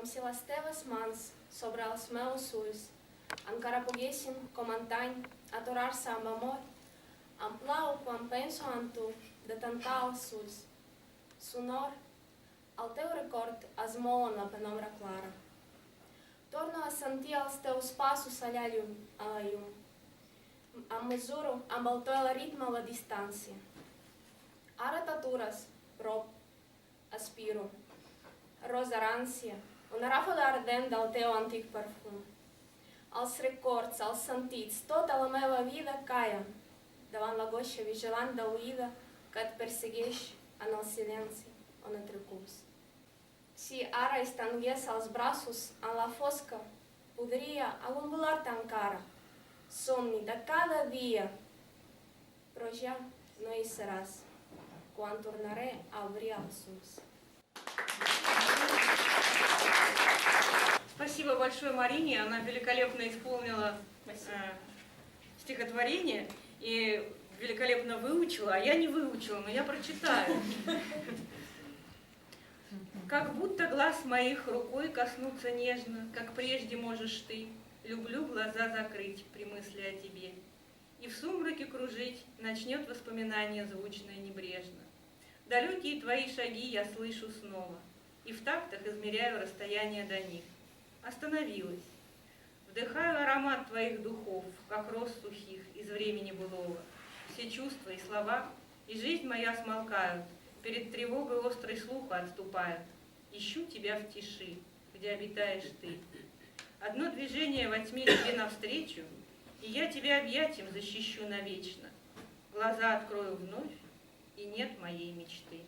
Como si las tebas mans sobre els meus ulls encara poguessin, com antany, aturar-se amb amor. Em plau quan penso en tu, de tancar els ulls. Sonor, el teu record es mou en la penombra clara. Torno a sentir els teus passos allà llum, a la llum. Em mesuro amb el to i el ritme a la distància. Ara t'atures, prop, aspiro. Rosa rància, una ràfaga ardent del teu antic perfum. Els records, els sentits, tota la meva vida callen davant la goixa vigilant d'oïda que et persegueix en el silenci on et reculls. Si ara estengués els braços en la fosca, podria agongolar-te encara, somni de cada dia, però ja no hi seràs quan tornaré a obrir els ulls. Спасибо большое Марине, она великолепно исполнила стихотворение и великолепно выучила, а я не выучила, но я прочитаю. Как будто глаз моих рукой коснуться нежно, как прежде можешь ты, люблю глаза закрыть при мысли о тебе. И в сумраке кружить начнет воспоминание звучное небрежно. Далекие твои шаги я слышу снова, и в тактах измеряю расстояние до них. Остановилась. Вдыхаю аромат твоих духов, как роз сухих из времени былого. Все чувства и слова, и жизнь моя смолкают, перед тревогой острый слух отступают. Ищу тебя в тиши, где обитаешь ты. Одно движение во тьме тебе навстречу, и я тебя объятием защищу навечно. Глаза открою вновь, и нет моей мечты.